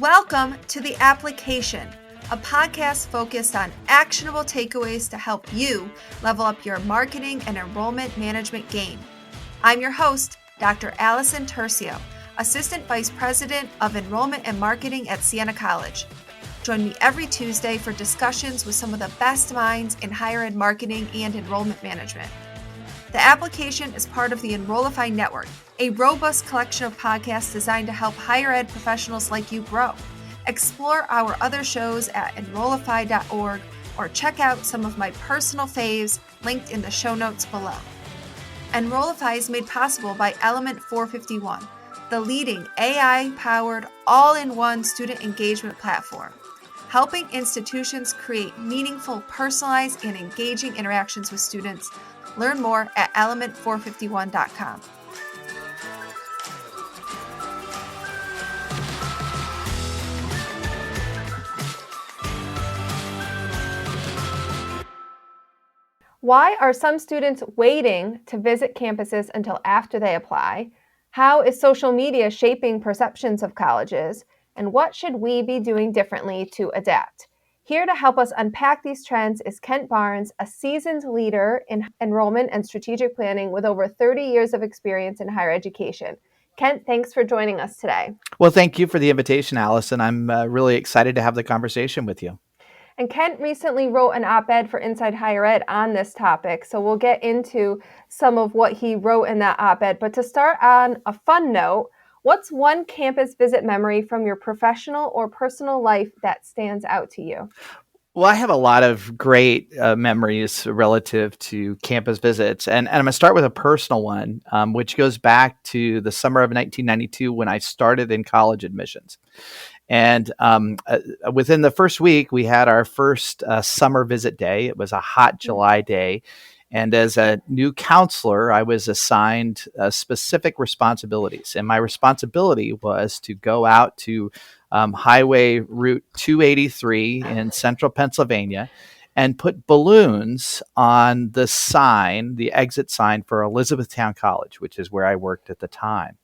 Welcome to The Application, a podcast focused on actionable takeaways to help you level up your marketing and enrollment management game. I'm your host, Dr. Allison Tercio, Assistant Vice President of Enrollment and Marketing at Augustana College. Join me every Tuesday for discussions with some of the best minds in higher ed marketing and enrollment management. The Application is part of the Enrollify Network, a robust collection of podcasts designed to help higher ed professionals like you grow. Explore our other shows at enrollify.org or check out some of my personal faves linked in the show notes below. Enrollify is made possible by Element 451, the leading AI-powered all-in-one student engagement platform, helping institutions create meaningful, personalized, and engaging interactions with students. Learn more at element451.com. Why are some students waiting to visit campuses until after they apply? How is social media shaping perceptions of colleges? And what should we be doing differently to adapt? Here to help us unpack these trends is Kent Barnds, a seasoned leader in enrollment and strategic planning with over 30 years of experience in higher education. Kent, thanks for joining us today. Well, thank you for the invitation, Allison. I'm really excited to have the conversation with you. And Kent recently wrote an op-ed for Inside Higher Ed on this topic, so we'll get into some of what he wrote in that op-ed. But to start on a fun note, what's one campus visit memory from your professional or personal life that stands out to you? Well, I have a lot of great memories relative to campus visits. And I'm going to start with a personal one, which goes back to the summer of 1992 when I started in college admissions. And within the first week, we had our first summer visit day. It was a hot July day. And as a new counselor, I was assigned specific responsibilities. And my responsibility was to go out to Highway Route 283 in central Pennsylvania and put balloons on the sign, the exit sign for Elizabethtown College, which is where I worked at the time.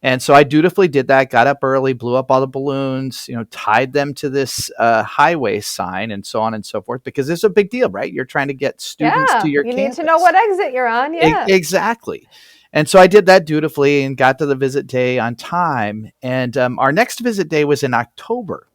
And so I dutifully did that, got up early, blew up all the balloons, tied them to this highway sign and so on and so forth, because it's a big deal, right? You're trying to get students to your campus. You need to know what exit you're on. Yeah, exactly. And so I did that dutifully and got to the visit day on time. And our next visit day was in October.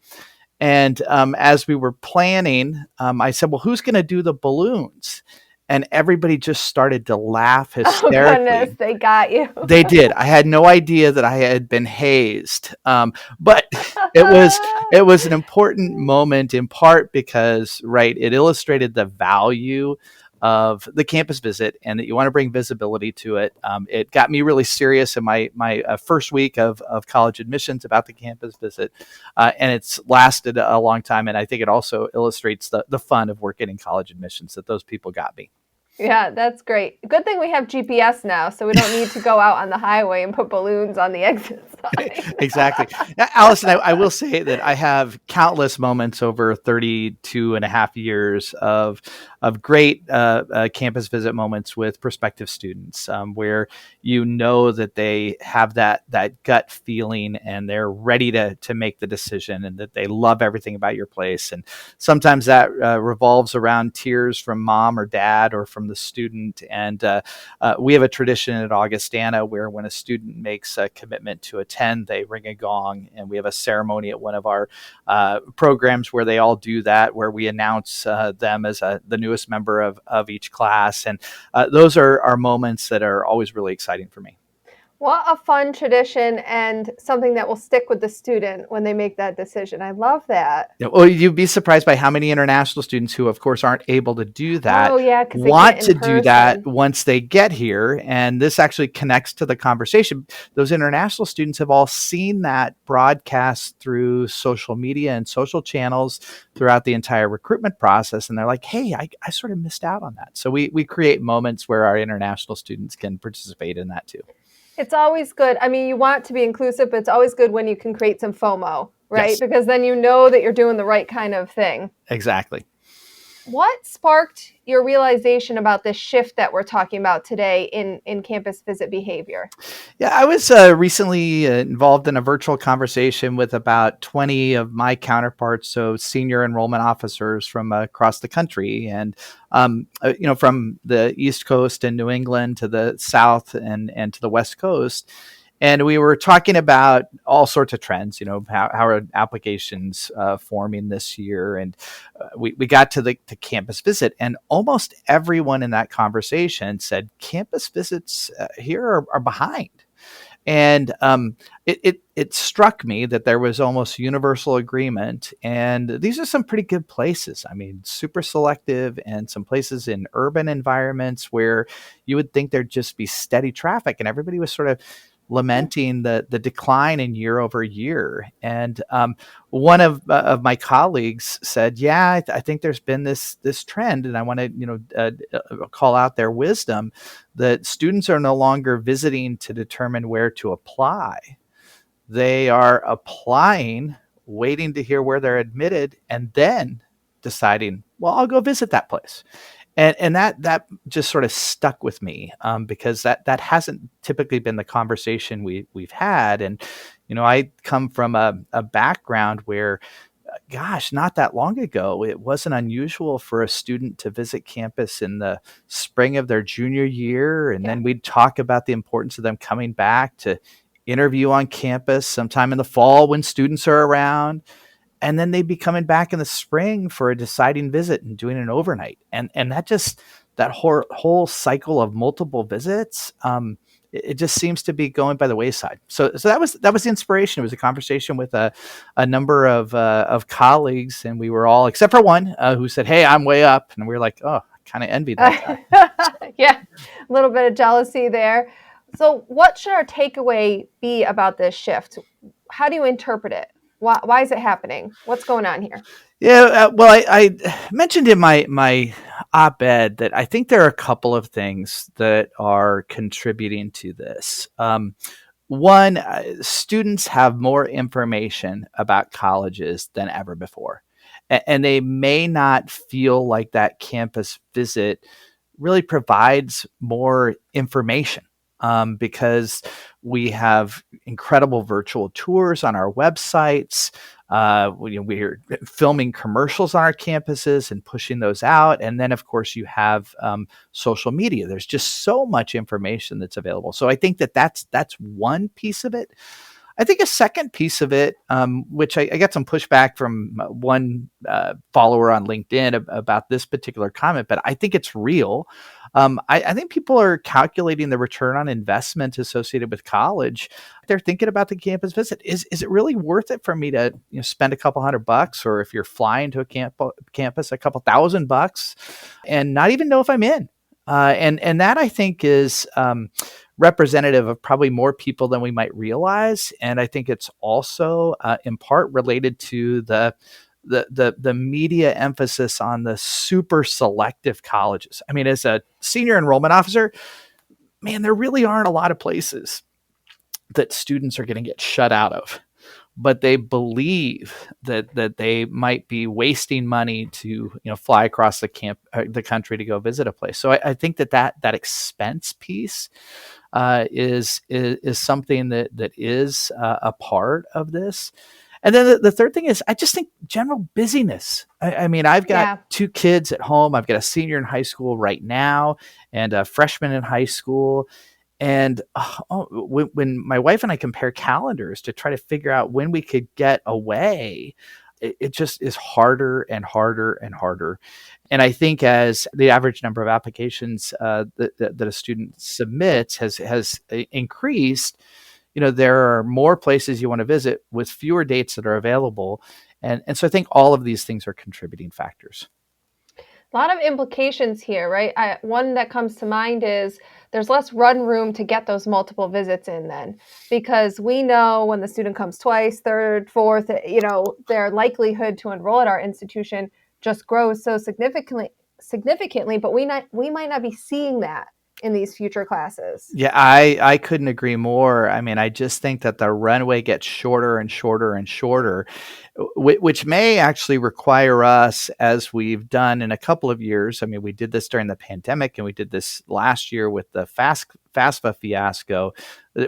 And as we were planning, I said, well, who's going to do the balloons? And everybody just started to laugh hysterically. Oh, goodness, they got you. They did. I had no idea that I had been hazed. But it was an important moment in part because, right, it illustrated the value of the campus visit and that you want to bring visibility to it. It got me really serious in my first week of college admissions about the campus visit. And it's lasted a long time. And I think it also illustrates the fun of working in college admissions that those people got me. Yeah, that's great. Good thing we have GPS now, so we don't need to go out on the highway and put balloons on the exit sign. Exactly. Allison, I will say that I have countless moments over 32 and a half years of great campus visit moments with prospective students where that they have that gut feeling and they're ready to make the decision and that they love everything about your place. And sometimes that revolves around tears from mom or dad or from the student. And we have a tradition at Augustana where when a student makes a commitment to attend, they ring a gong, and we have a ceremony at one of our programs where they all do that, where we announce them as the newest member of each class. And those are moments that are always really exciting for me. What a fun tradition and something that will stick with the student when they make that decision. I love that. Well, you'd be surprised by how many international students who, of course, aren't able to do that want to do that once they get here. And this actually connects to the conversation. Those international students have all seen that broadcast through social media and social channels throughout the entire recruitment process. And they're like, hey, I sort of missed out on that. So we create moments where our international students can participate in that too. It's always good. I mean, you want to be inclusive, but it's always good when you can create some FOMO, right? Yes. Because then you know that you're doing the right kind of thing. Exactly. What sparked your realization about this shift that we're talking about today in campus visit behavior? Yeah, I was recently involved in a virtual conversation with about 20 of my counterparts, so senior enrollment officers from across the country, and from the East Coast and New England to the South and to the West Coast. And we were talking about all sorts of trends, how are applications forming this year? And we got to the campus visit, and almost everyone in that conversation said campus visits here are behind. And it struck me that there was almost universal agreement. And these are some pretty good places. I mean, super selective, and some places in urban environments where you would think there'd just be steady traffic. And everybody was sort of lamenting the decline in year over year. And one of my colleagues said, "Yeah, I think there's been this trend, and I want to call out their wisdom that students are no longer visiting to determine where to apply. They are applying, waiting to hear where they're admitted, and then deciding, well, I'll go visit that place." And that just sort of stuck with me, because that hasn't typically been the conversation we've had. And I come from a background where, gosh, not that long ago, it wasn't unusual for a student to visit campus in the spring of their junior year, and then we'd talk about the importance of them coming back to interview on campus sometime in the fall when students are around, and then they'd be coming back in the spring for a deciding visit and doing an overnight. And that whole cycle of multiple visits, it just seems to be going by the wayside. So that was the inspiration. It was a conversation with a number of colleagues, and we were all, except for one, who said, "Hey, I'm way up," and we were like, "Oh, I kind of envy that guy." Yeah, a little bit of jealousy there. So what should our takeaway be about this shift? How do you interpret it? Why is it happening? What's going on here? Yeah, well, I mentioned in my op-ed that I think there are a couple of things that are contributing to this. One, students have more information about colleges than ever before, and they may not feel like that campus visit really provides more information, because we have incredible virtual tours on our websites. We're filming commercials on our campuses and pushing those out. And then, of course, you have social media. There's just so much information that's available. So I think that's one piece of it. I think a second piece of it, which I got some pushback from one follower on LinkedIn about this particular comment, but I think it's real. I think people are calculating the return on investment associated with college. They're thinking about the campus visit. Is it really worth it for me to spend a couple $100, or if you're flying to a campus, a couple $1,000, and not even know if I'm in? And that, I think, is representative of probably more people than we might realize. And I think it's also in part related to the media emphasis on the super selective colleges. I mean, as a senior enrollment officer, man, there really aren't a lot of places that students are going to get shut out of, but they believe that they might be wasting money to fly across the country to go visit a place. So I think that expense piece is something that is a part of this. And then the third thing is, I just think general busyness. I mean, I've got two kids at home. I've got a senior in high school right now and a freshman in high school. And when my wife and I compare calendars to try to figure out when we could get away, it just is harder and harder and harder. And I think as the average number of applications that a student submits has increased, there are more places you want to visit with fewer dates that are available. And so I think all of these things are contributing factors. A lot of implications here, right? One that comes to mind is there's less run room to get those multiple visits in then, because we know when the student comes twice, third, fourth, their likelihood to enroll at our institution just grows so significantly, but we might not be seeing that in these future classes. Yeah, I couldn't agree more. I mean, I just think that the runway gets shorter and shorter and shorter, which may actually require us, as we've done in a couple of years. I mean, we did this during the pandemic, and we did this last year with the FAFSA fiasco.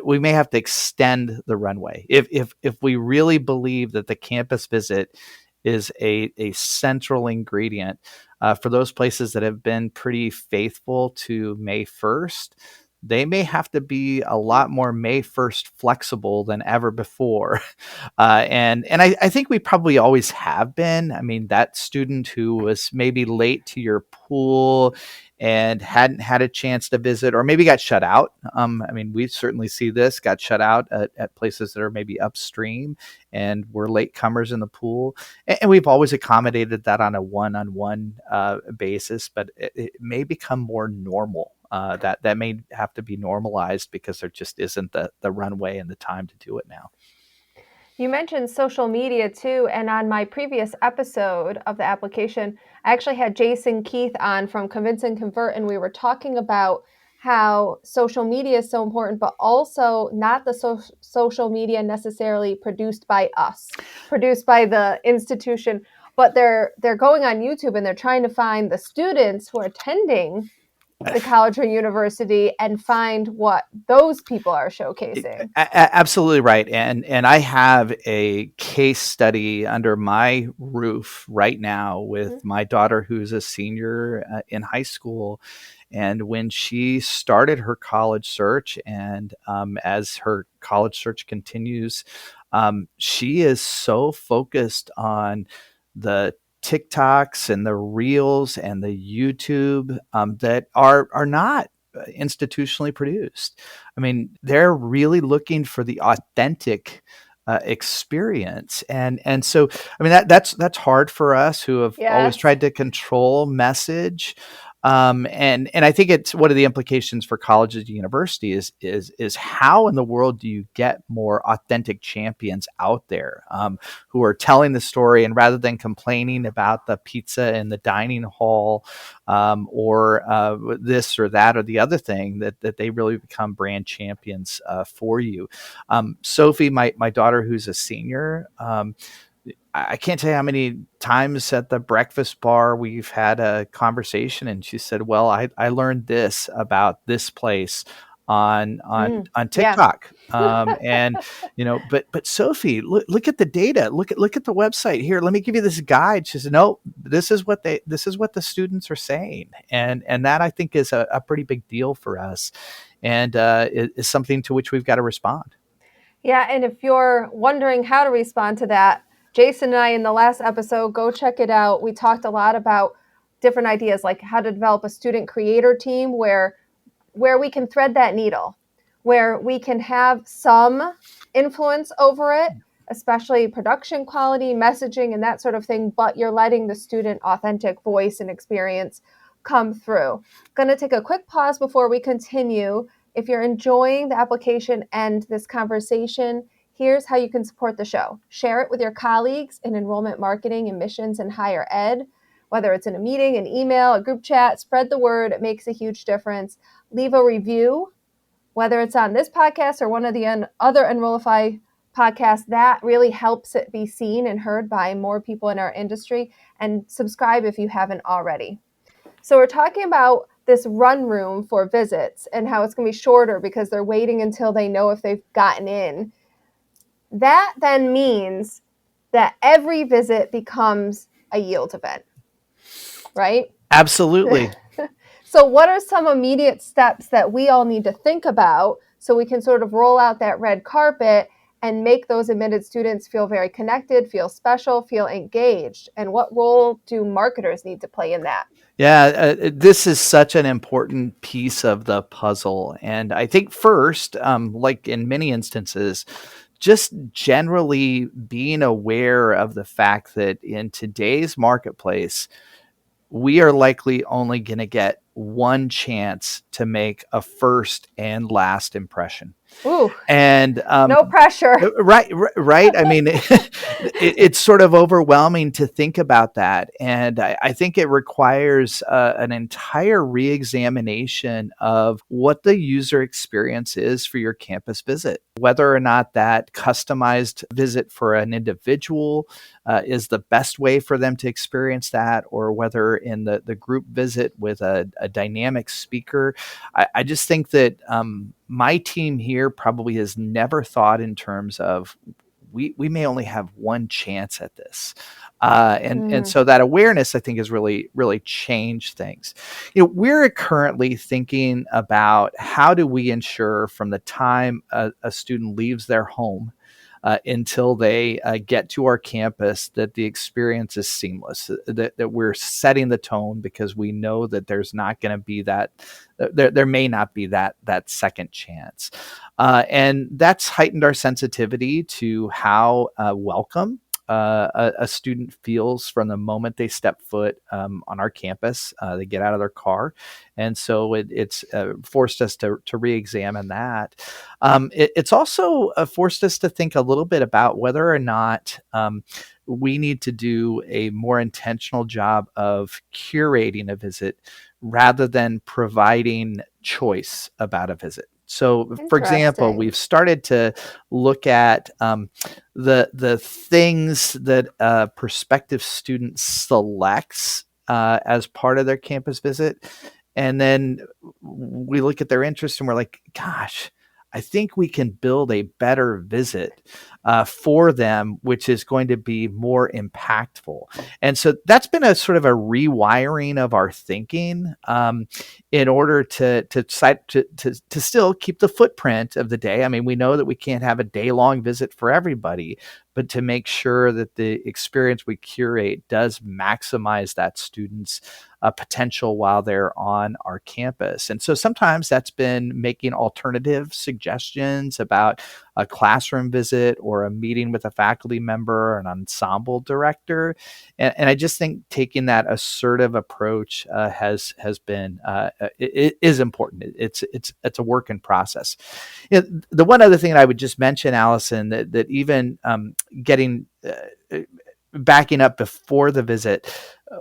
We may have to extend the runway if we really believe that the campus visit is a central ingredient for those places that have been pretty faithful to May 1st. They may have to be a lot more May 1st flexible than ever before. And I think we probably always have been. I mean, that student who was maybe late to your pool and hadn't had a chance to visit, or maybe got shut out. I mean, we certainly see this, got shut out at places that are maybe upstream and were latecomers in the pool. And we've always accommodated that on a one-on-one basis, but it may become more normal. That may have to be normalized because there just isn't the runway and the time to do it now. You mentioned social media too, and on my previous episode of the application, I actually had Jason Keith on from Convince and Convert, and we were talking about how social media is so important, but also not the social media necessarily produced by us, produced by the institution, but they're going on YouTube and they're trying to find the students who are attending the college or university and find what those people are showcasing. Absolutely right. And I have a case study under my roof right now with my daughter, who's a senior in high school. And when she started her college search, and as her college search continues, she is so focused on the TikToks and the Reels and the YouTube that are not institutionally produced. I mean, they're really looking for the authentic experience, and so I mean that's hard for us who have always tried to control message. And I think it's one of the implications for colleges and universities is how in the world do you get more authentic champions out there who are telling the story, and rather than complaining about the pizza in the dining hall or this or that or the other thing, that they really become brand champions for you. Sophie, my daughter, who's a senior, I can't tell you how many times at the breakfast bar we've had a conversation, and she said, "Well, I learned this about this place on TikTok." And but Sophie, look at the data. Look at the website here. Let me give you this guide. She said, "No, this is what the students are saying," and that I think is a pretty big deal for us, and is something to which we've got to respond. Yeah, and if you're wondering how to respond to that, Jason and I, in the last episode, go check it out. We talked a lot about different ideas, like how to develop a student creator team where we can thread that needle, where we can have some influence over it, especially production quality, messaging, and that sort of thing, but you're letting the student authentic voice and experience come through. Going to take a quick pause before we continue. If you're enjoying the application and this conversation, here's how you can support the show. Share it with your colleagues in enrollment marketing, admissions, and higher ed. Whether it's in a meeting, an email, a group chat, spread the word. It makes a huge difference. Leave a review, whether it's on this podcast or one of the other Enrollify podcasts. That really helps it be seen and heard by more people in our industry. And subscribe if you haven't already. So we're talking about this run room for visits and how it's going to be shorter because they're waiting until they know if they've gotten in. That then means that every visit becomes a yield event, right? Absolutely. So what are some immediate steps that we all need to think about so we can sort of roll out that red carpet and make those admitted students feel very connected, feel special, feel engaged? And what role do marketers need to play in that? Yeah, this is such an important piece of the puzzle. And I think first, like in many instances, just generally being aware of the fact that in today's marketplace, we are likely only going to get one chance to make a first and last impression. Ooh, And no pressure. right. I mean, it's sort of overwhelming to think about that. And I think it requires an entire reexamination of what the user experience is for your campus visit, whether or not that customized visit for an individual is the best way for them to experience that, or whether in the group visit with a dynamic speaker. I just think that my team here probably has never thought in terms of we may only have one chance at this. And so that awareness, I think, has really changed things. We're currently thinking about how do we ensure from the time a student leaves their home until they get to our campus that the experience is seamless, that we're setting the tone, because we know that there's not going to be that, there may not be that second chance. And that's heightened our sensitivity to how welcome a student feels from the moment they step foot on our campus. They get out of their car. And so it's forced us to re-examine that. It's also forced us to think a little bit about whether or not we need to do a more intentional job of curating a visit rather than providing choice about a visit. So, for example, we've started to look at the things that prospective student selects as part of their campus visit. And then we look at their interest and we're like, gosh, I think we can build a better visit for them, which is going to be more impactful. And so that's been a sort of a rewiring of our thinking in order to still keep the footprint of the day. I mean, we know that we can't have a day-long visit for everybody, but to make sure that the experience we curate does maximize that student's potential while they're on our campus. And so sometimes that's been making alternative suggestions about a classroom visit or a meeting with a faculty member or an ensemble director. And I just think taking that assertive approach has been it is important. It's a work in process. The one other thing that I would just mention, Allison, that even getting backing up before the visit,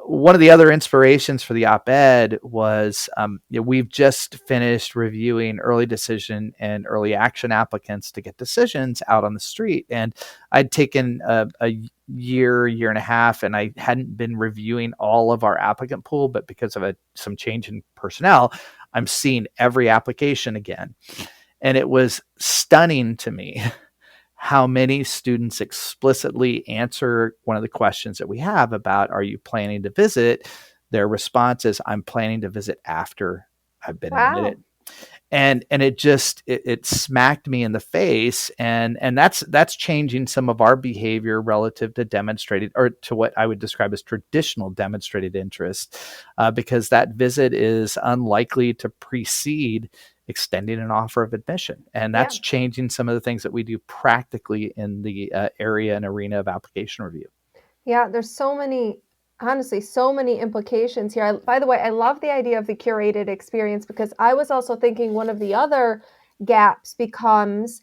one of the other inspirations for the op-ed was we've just finished reviewing early decision and early action applicants to get decisions out on the street. And I'd taken a year and a half, and I hadn't been reviewing all of our applicant pool, but because of some change in personnel, I'm seeing every application again. And it was stunning to me how many students explicitly answer one of the questions that we have about, are you planning to visit? Their response is, I'm planning to visit after I've been admitted. And it smacked me in the face. And that's changing some of our behavior relative to demonstrated, or to what I would describe as traditional demonstrated interest, because that visit is unlikely to precede extending an offer of admission. And that's changing some of the things that we do practically in the area and arena of application review. Yeah, there's so many implications here. By the way, I love the idea of the curated experience, because I was also thinking one of the other gaps becomes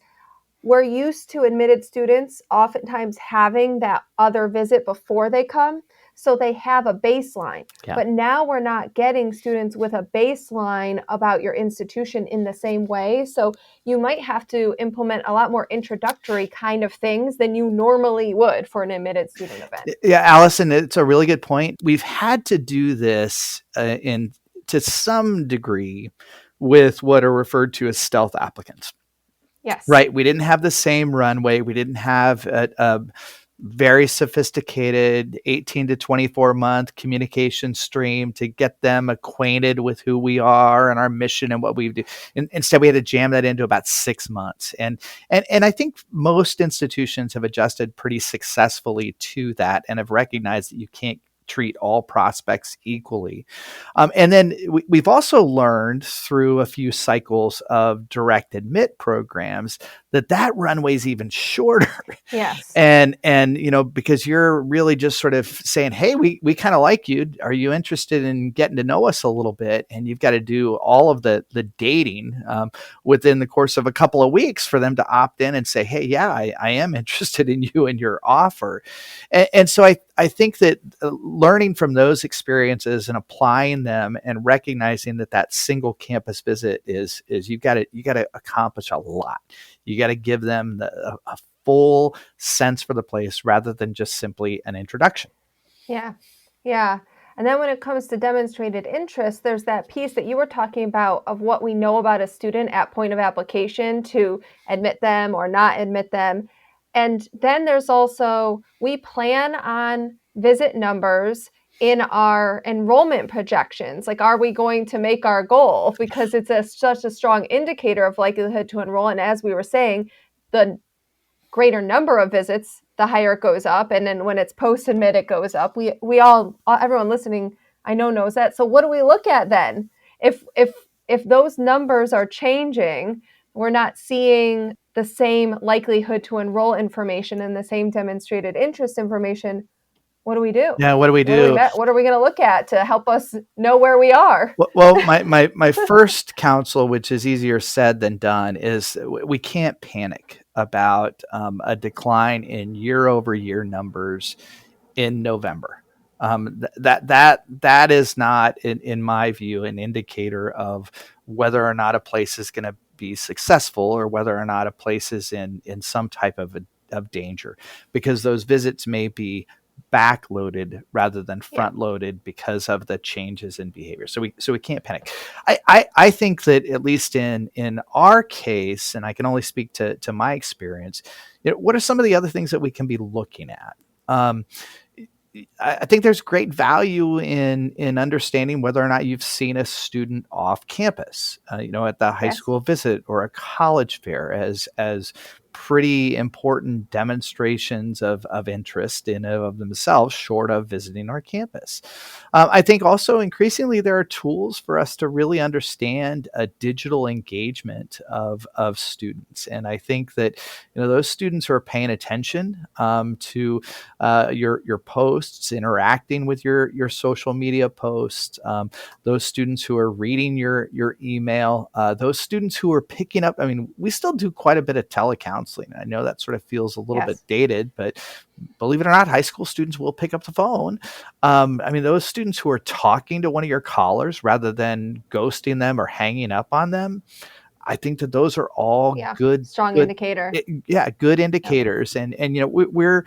we're used to admitted students oftentimes having that other visit before they come, so they have a baseline. Yeah. But now we're not getting students with a baseline about your institution in the same way. So you might have to implement a lot more introductory kind of things than you normally would for an admitted student event. Yeah, Allison, it's a really good point. We've had to do this to some degree with what are referred to as stealth applicants. Yes. Right. We didn't have the same runway. We didn't have a very sophisticated 18 to 24 month communication stream to get them acquainted with who we are and our mission and what we do. Instead, we had to jam that into about 6 months. And I think most institutions have adjusted pretty successfully to that and have recognized that you can't treat all prospects equally. And then we've also learned through a few cycles of direct admit programs that runway is even shorter. Yes. And because you're really just sort of saying, hey, we kind of like you. Are you interested in getting to know us a little bit? And you've got to do all of the dating within the course of a couple of weeks for them to opt in and say, hey, yeah, I am interested in you and your offer. And so I think that learning from those experiences and applying them and recognizing that single campus visit is you got to accomplish a lot. You got to give them a full sense for the place rather than just simply an introduction. Yeah. Yeah. And then when it comes to demonstrated interest, there's that piece that you were talking about of what we know about a student at point of application to admit them or not admit them. And then there's also, we plan on visit numbers in our enrollment projections. Like, are we going to make our goal? Because it's such a strong indicator of likelihood to enroll. And as we were saying, the greater number of visits, the higher it goes up. And then when it's post-admit, it goes up. We all, everyone listening, I know knows that. So what do we look at then? If those numbers are changing, we're not seeing the same likelihood to enroll information and the same demonstrated interest information. What do we do? Yeah, what do we do? What are we going to look at to help us know where we are? Well, my first counsel, which is easier said than done, is we can't panic about a decline in year-over-year numbers in November. That is not, in my view, an indicator of whether or not a place is going to be successful or whether or not a place is in some type of danger, because those visits may be backloaded rather than front loaded because of the changes in behavior. So we can't panic. I think that at least in our case, and I can only speak to my experience, what are some of the other things that we can be looking at? I think there's great value in understanding whether or not you've seen a student off campus, at the high school visit or a college fair as pretty important demonstrations of interest in of themselves, short of visiting our campus. I think also increasingly there are tools for us to really understand a digital engagement of students. And I think that those students who are paying attention to your posts, interacting with your social media posts, those students who are reading your email, those students who are picking up. I mean, we still do quite a bit of telecounseling. I know that sort of feels a little bit dated, but believe it or not, high school students will pick up the phone. Those students who are talking to one of your callers rather than ghosting them or hanging up on them, I think that those are all good indicator. Good indicators. And we're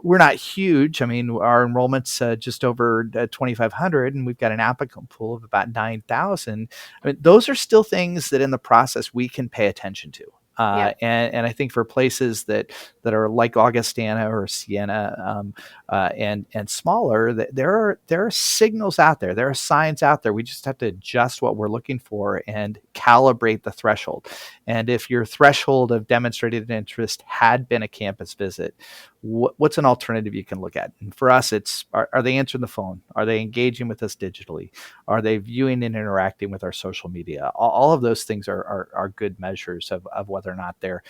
not huge. I mean, our enrollment's just over 2,500, and we've got an applicant pool of about 9,000. I mean, those are still things that in the process we can pay attention to. And I think for places that are like Augustana or Siena and smaller, there are signals out there. There are signs out there. We just have to adjust what we're looking for and calibrate the threshold. And if your threshold of demonstrated interest had been a campus visit, what's an alternative you can look at? And for us, it's are they answering the phone? Are they engaging with us digitally? Are they viewing and interacting with our social media? All of those things are good measures of whether or not they're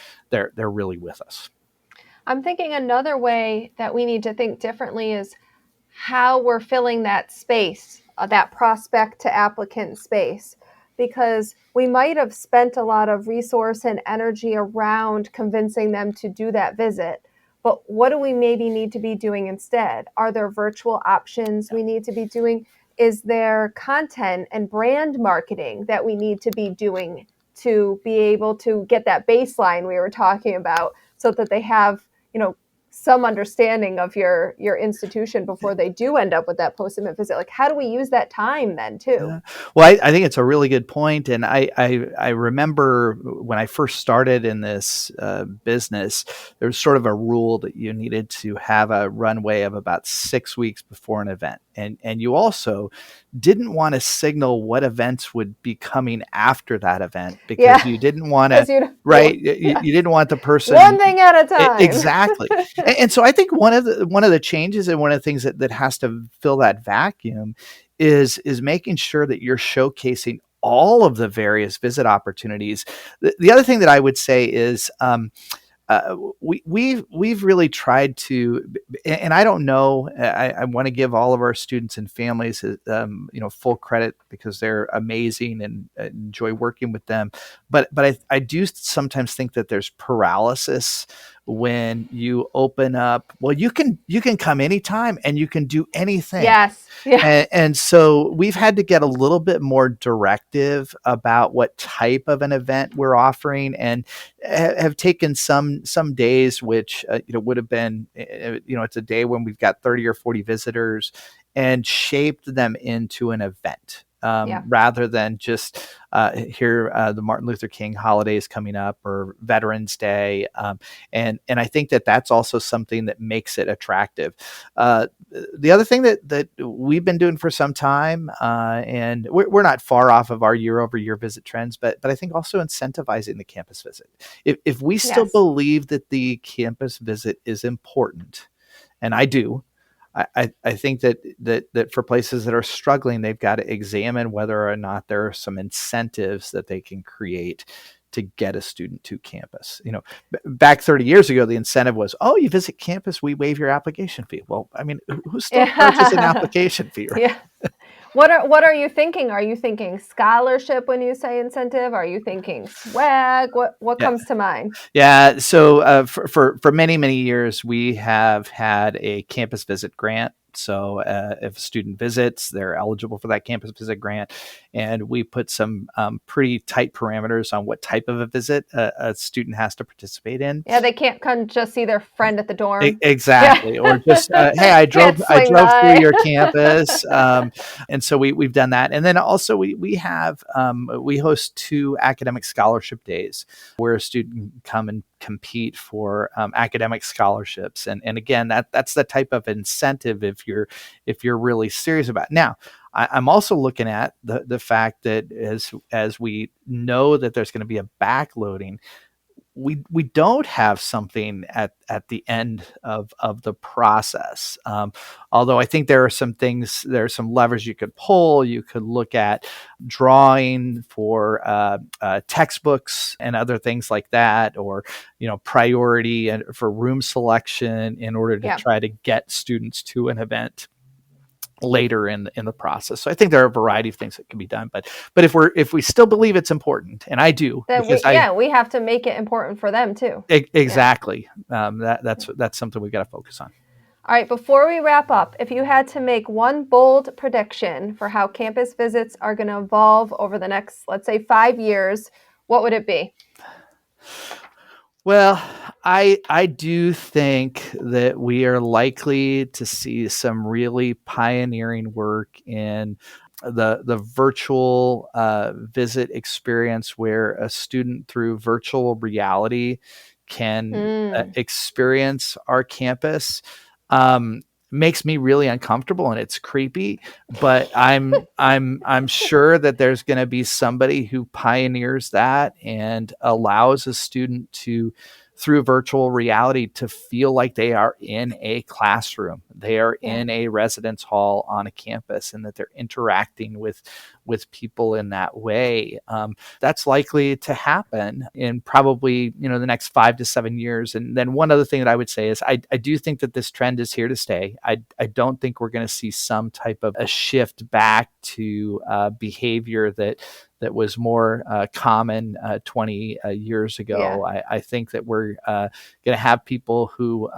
really with us. I'm thinking another way that we need to think differently is how we're filling that space, that prospect to applicant space, because we might have spent a lot of resource and energy around convincing them to do that visit. But what do we maybe need to be doing instead? Are there virtual options we need to be doing? Is there content and brand marketing that we need to be doing to be able to get that baseline we were talking about so that they have, some understanding of your institution before they do end up with that post-admit visit? Like, how do we use that time then too? Well, I think it's a really good point. And I remember when I first started in this business, there was sort of a rule that you needed to have a runway of about 6 weeks before an event. and you also didn't want to signal what events would be coming after that event because you didn't want to, because you right? yeah. You didn't want the One person. thing at a time. Exactly. And so I think one of the changes and one of the things that has to fill that vacuum is making sure that you're showcasing all of the various visit opportunities. The other thing that I would say is we've really tried to, and I don't know. I want to give all of our students and families, full credit because they're amazing and enjoy working with them. But I do sometimes think that there's paralysis when you open up. Well, you can come anytime and you can do anything. Yes. Yeah. And so we've had to get a little bit more directive about what type of an event we're offering, and have taken some days which would have been it's a day when we've got 30 or 40 visitors, and shaped them into an event. Rather than just the Martin Luther King holiday is coming up, or Veterans Day, and I think that that's also something that makes it attractive. The other thing that we've been doing for some time, and we're not far off of our year-over-year visit trends, but I think also incentivizing the campus visit. If we still believe that the campus visit is important, and I do, I think that for places that are struggling, they've got to examine whether or not there are some incentives that they can create to get a student to campus. Back 30 years ago, the incentive was, oh, you visit campus, we waive your application fee. Well, I mean, who still charges an application fee, right? Yeah. What are you thinking? Are you thinking scholarship when you say incentive? Are you thinking swag? What comes to mind? Yeah. So for many years, we have had a campus visit grant. So if a student visits, they're eligible for that campus visit grant. And we put some pretty tight parameters on what type of a visit a student has to participate in. Yeah, they can't come just see their friend at the dorm. Exactly. Yeah. Or just, hey, I drove through your campus. And so we've done that. And then also we have, we host 2 academic scholarship days where a student can come and compete for academic scholarships. And again, that's the type of incentive if you're really serious about it. Now, I'm also looking at the fact that as we know that there's going to be a backloading, we don't have something at the end of the process. Although I think there are some levers you could pull. You could look at drawing for textbooks and other things like that, or priority and for room selection in order to try to get students to an event later in the process. So I think there are a variety of things that can be done, but if we still believe it's important, and I do, then we have to make it important for them too. Exactly. That's something we've got to focus on. All right, before we wrap up, if you had to make one bold prediction for how campus visits are going to evolve over the next, let's say, 5 years, what would it be? Well, I do think that we are likely to see some really pioneering work in the virtual visit experience, where a student through virtual reality can experience our campus. Makes me really uncomfortable and it's creepy, but I'm sure that there's going to be somebody who pioneers that and allows a student to, through virtual reality, to feel like they are in a classroom, they are in a residence hall on a campus, and that they're interacting with people in that way. That's likely to happen in probably the next 5 to 7 years. And then one other thing that I would say is I do think that this trend is here to stay. I don't think we're going to see some type of a shift back to behavior that was more common 20 years ago. I think that we're going to have people who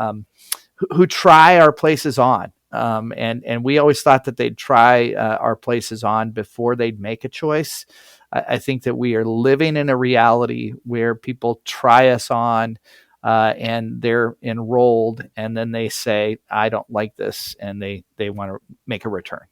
try our places on. And we always thought that they'd try our places on before they'd make a choice. I think that we are living in a reality where people try us on and they're enrolled, and then they say, I don't like this, and they want to make a return.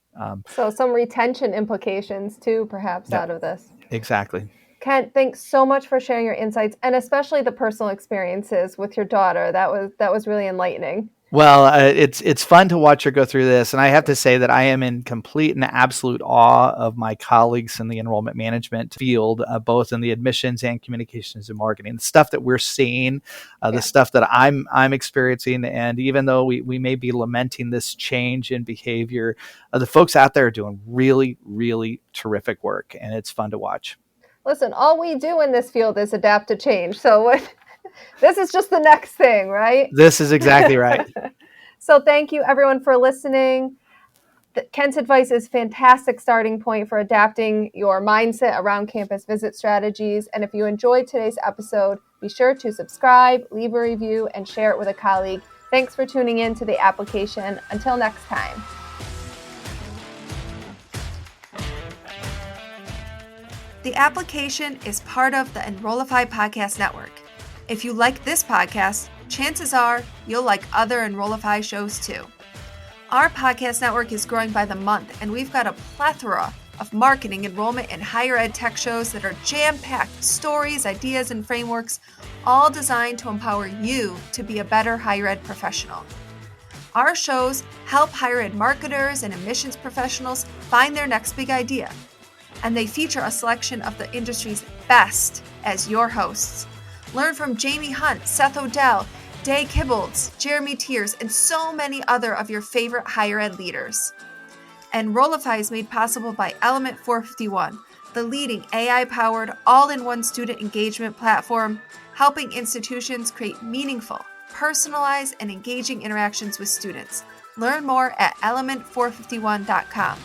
So some retention implications too, perhaps, out of this. Exactly. Kent, thanks so much for sharing your insights, and especially the personal experiences with your daughter. That was really enlightening. Well, it's fun to watch her go through this, and I have to say that I am in complete and absolute awe of my colleagues in the enrollment management field, both in the admissions and communications and marketing. The stuff that we're seeing, the stuff that I'm experiencing, and even though we may be lamenting this change in behavior, the folks out there are doing really, really terrific work, and it's fun to watch. Listen, all we do in this field is adapt to change. So this is just the next thing, right? This is exactly right. So thank you, everyone, for listening. Kent's advice is a fantastic starting point for adapting your mindset around campus visit strategies. And if you enjoyed today's episode, be sure to subscribe, leave a review, and share it with a colleague. Thanks for tuning in to The Application. Until next time. The Application is part of the Enrollify Podcast Network. If you like this podcast, chances are you'll like other Enrollify shows too. Our podcast network is growing by the month, and we've got a plethora of marketing, enrollment, and higher ed tech shows that are jam-packed with stories, ideas, and frameworks, all designed to empower you to be a better higher ed professional. Our shows help higher ed marketers and admissions professionals find their next big idea. And they feature a selection of the industry's best as your hosts. Learn from Jamie Hunt, Seth Odell, Day Kibbolds, Jeremy Tiers, and so many other of your favorite higher ed leaders. Enrollify is made possible by Element 451, the leading AI-powered all-in-one student engagement platform, helping institutions create meaningful, personalized, and engaging interactions with students. Learn more at element451.com.